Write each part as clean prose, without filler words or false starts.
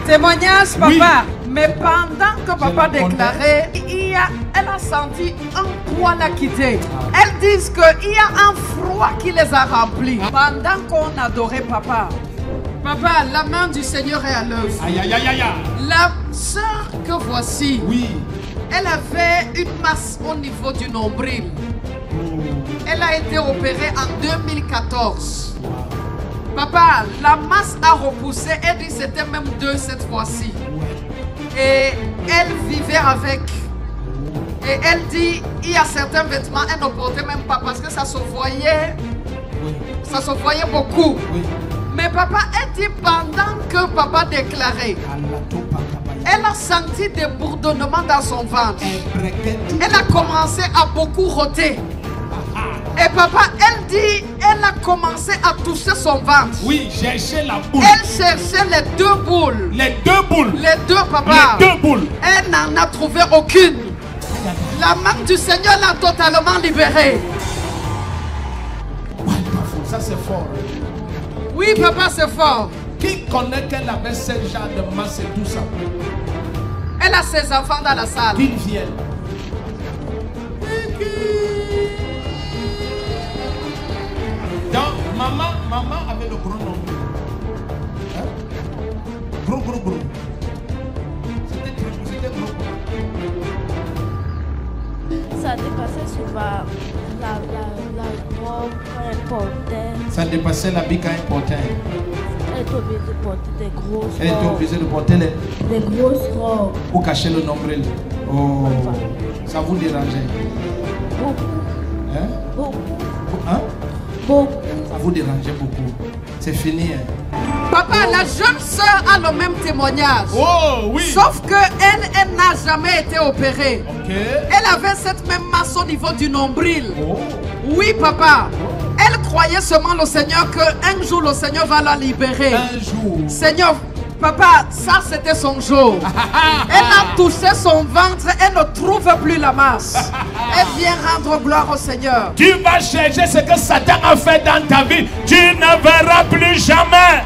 Témoignage, papa. Oui. Mais pendant que papa déclarait, elle a senti un poids la quitter. Elles disent qu'il y a un froid qui les a remplis. Pendant qu'on adorait papa. Papa, la main du Seigneur est à l'œuvre. Aïe, aïe, aïe, aïe. La sœur que voici, Oui. elle avait une masse au niveau du nombril. Elle a été opérée en 2014. Papa, la masse a repoussé. Elle dit que c'était même 2 cette fois-ci. Et elle vivait avec. Et elle dit, il y a certains vêtements, elle ne portait même pas parce que ça se voyait. Ça se voyait beaucoup. Oui. Mais papa, elle dit pendant que papa déclarait, elle a senti des bourdonnements dans son ventre. Elle a commencé à beaucoup rôter. Et papa, elle dit, elle a commencé à toucher son ventre. Oui, chercher la boule. Elle cherchait les 2 boules. Les 2 boules. Les 2, papa. Les 2 boules. Elle n'en a trouvé aucune. La main du Seigneur l'a totalement libérée. Ça c'est fort. Oui, papa, c'est fort. Qui connaît qu'elle avait ce genre de masse et tout ça? Elle a ses enfants dans la salle. Qu'ils viennent. Donc, maman avait le gros nombre. Hein? Gros. C'était gros. Ça dépassait sur la robe quand elle portait. Ça dépassait la bille quand elle portait. Elle était obligée de porter des grosses Elle était robes. obligée de porter les... Des grosses robes. Pour cacher le nombril. Oh, ça vous dérangeait? Beaucoup. Hein? Beaucoup. Hein? Beaucoup. Ça vous dérangeait beaucoup. C'est fini. Hein? Papa, la jeune sœur a le même témoignage. Oh, oui. Sauf que elle n'a jamais été opérée. Ok. Elle avait cette même masse au niveau du nombril. Oh. Oui, papa. Elle croyait seulement le Seigneur qu'un jour le Seigneur va la libérer. Un jour. Seigneur, papa, ça c'était son jour. Elle a touché son ventre, elle ne trouve plus la masse. Elle vient rendre gloire au Seigneur. Tu vas chercher ce que Satan a fait dans ta vie. Tu ne verras plus jamais.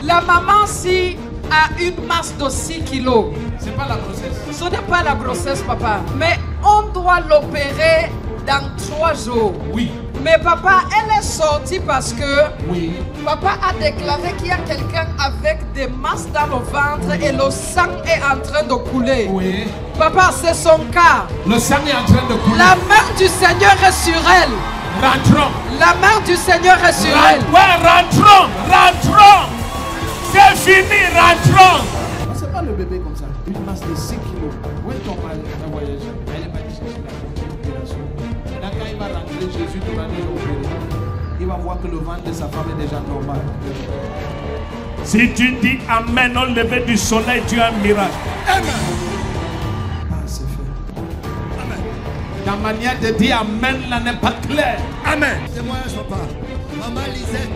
La maman-ci a une masse de 6 kilos. C'est pas la grossesse. Ce n'est pas la grossesse, papa. Mais on doit l'opérer dans 3 jours. Oui. Mais papa, elle est sortie parce que Oui. papa a déclaré qu'il y a quelqu'un avec des masses dans le ventre et le sang est en train de couler. Oui. Papa, c'est son cas. Le sang est en train de couler. La main du Seigneur est sur elle. Rentrons. La main du Seigneur est sur elle. Ouais, rentrons. C'est fini, rentrons. C'est pas le bébé comme ça. Une masse de 6 kilos. Où est ton mari? Un voyageur. Elle est partie chercher l'opération. Là, quand il va rentrer, Jésus devra l'opérer. Il va voir que le ventre de sa femme est déjà normal. Si tu dis Amen au lever du soleil, tu as un miracle. Amen. Ah, c'est fait. Amen. Ta manière de dire Amen là n'est pas claire. Amen. Témoignage, papa. Maman Lisette,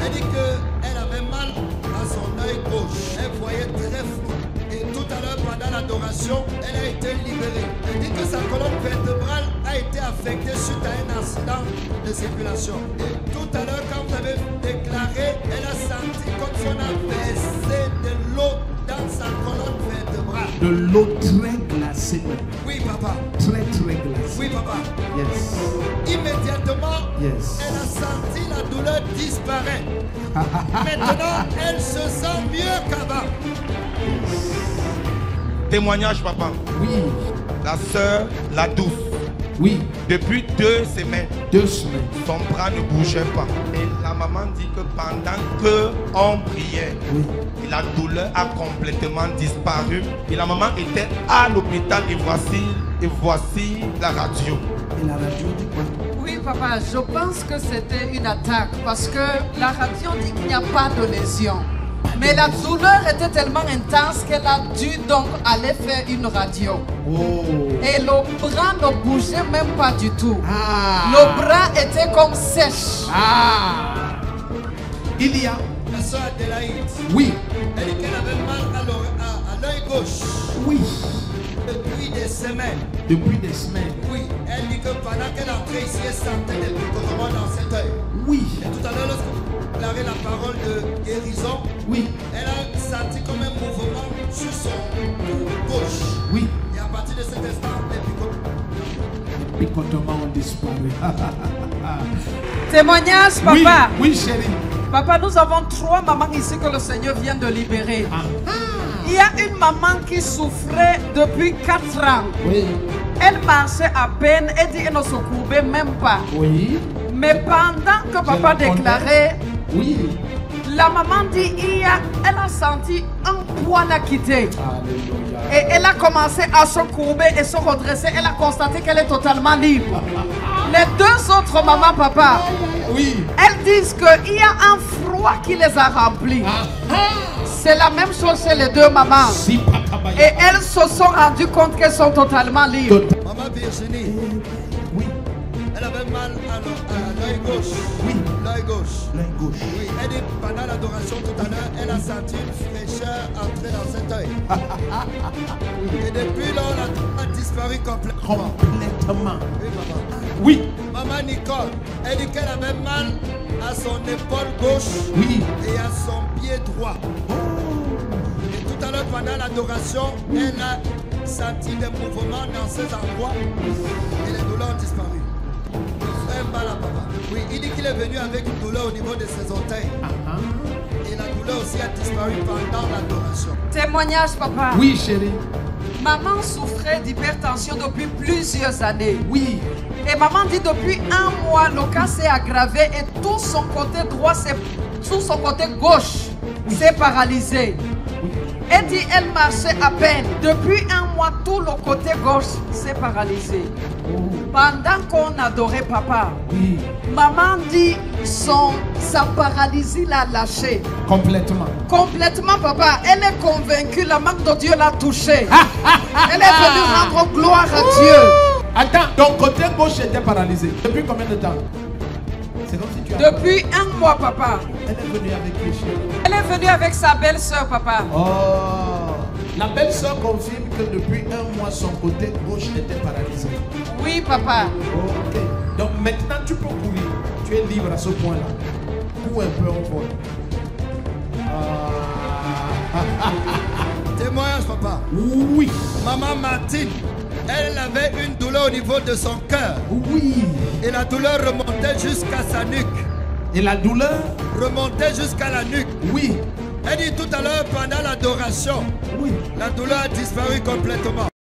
elle dit qu'elle avait mal à son œil gauche. Elle voyait très flou. Et tout à l'heure, pendant l'adoration, elle a été libérée. Elle dit que sa colonne vertébrale a été affectée suite à un accident de circulation. Et tout à l'heure, quand vous avez déclaré, elle a senti comme si on a versé de l'eau dans sa colonne vertébrale. De l'eau très glacée. Oui, papa. Très glacée. Oui, papa. Yes. Immédiatement, Yes. elle a senti la douleur disparaître. Maintenant, elle se sent mieux qu'avant. Témoignage, papa. Oui. La sœur, la douce. Oui. Depuis 2 semaines, 2 semaines. son bras ne bougeait pas. Et la maman dit que pendant qu'on priait, Oui. la douleur a complètement disparu. Et la maman était à l'hôpital et voici la radio. Et la radio dit quoi? Oui, papa, je pense que c'était une attaque parce que la radio dit qu'il n'y a pas de lésion. Mais la douleur était tellement intense qu'elle a dû donc aller faire une radio. Oh. Et le bras ne bougeait même pas du tout. Ah. Le bras était comme sèche. Ah. Il y a. La soeur Adélaïde, Oui. elle dit qu'elle avait mal à l'œil gauche Oui. depuis des semaines. Depuis des semaines. Oui, elle dit que pendant qu'elle entrait ici, elle sentait des picotements dans cet œil. Oui. Et tout à l'heure, lorsque vous déclarez la parole de guérison, Oui. elle a senti son cou gauche. Oui. Et à partir de cet instant, Les picotements ont disparu. Témoignage, Oui, papa. oui, chérie. Papa, nous avons 3 mamans ici que le Seigneur vient de libérer. Ah. Il y a une maman qui souffrait depuis 4 ans. Oui. Elle marchait à peine, elle dit qu'elle ne se courbait même pas. Oui. Mais pendant que papa la connais. déclarait, Oui. la maman dit elle a senti un poids la quitter. Alléluia. Et elle a commencé à se courber et se redresser. Elle a constaté qu'elle est totalement libre. Les 2 autres mamans, papa, Oui. elles disent qu'il y a un froid qui les a remplis. C'est la même chose chez les 2 mamans. Si pakabaya. Et elles se sont rendues compte qu'elles sont totalement libres. Maman Virginie, Oui. elle avait mal à l'œil gauche. Oui. L'œil gauche. L'œil gauche. Oui, elle dit pendant l'adoration tout à l'heure, elle a senti une fraîcheur entrer dans cet œil. Et depuis là, on a disparu complètement. Complètement. Oui, maman. Oui. Maman Nicole, elle dit qu'elle avait mal à son épaule gauche Oui. et à son pied droit. Et tout à l'heure, pendant l'adoration, elle a senti des mouvements dans ces endroits et les douleurs ont disparu. Le frère mal à papa. Oui, il dit qu'il est venu avec une douleur au niveau de ses orteils. Et la douleur aussi a disparu pendant l'adoration. Témoignage, papa. Oui, chérie. Maman souffrait d'hypertension depuis plusieurs années. Oui. Et maman dit depuis 1 mois, le cas s'est aggravé et tout son côté droit, tout son côté gauche s'est paralysé. Elle dit elle marchait à peine. Depuis 1 mois, tout le côté gauche s'est paralysé. Pendant qu'on adorait papa, Oui. maman dit sa paralysie l'a lâché. Complètement. Complètement, papa. Elle est convaincue, la main de Dieu l'a touchée. Elle est venue rendre gloire à Dieu. Attends, ton côté gauche était paralysé. Depuis combien de temps? C'est comme si tu as... Depuis 1 mois, papa. Elle est venue avec qui, chérie? Elle est venue avec sa belle-sœur, papa. Oh. La belle-sœur confirme que depuis 1 mois, son côté gauche était paralysé. Oui, papa. Ok. Donc maintenant, tu peux courir. Tu es libre à ce point-là. Cours un peu en vol. Témoignage, papa. Oui. Maman Martine, elle avait une douleur au niveau de son cœur. Oui. Et la douleur remontait jusqu'à sa nuque. Et la douleur? Remontait jusqu'à la nuque. Oui. Elle dit tout à l'heure pendant l'adoration, Oui. la douleur a disparu complètement.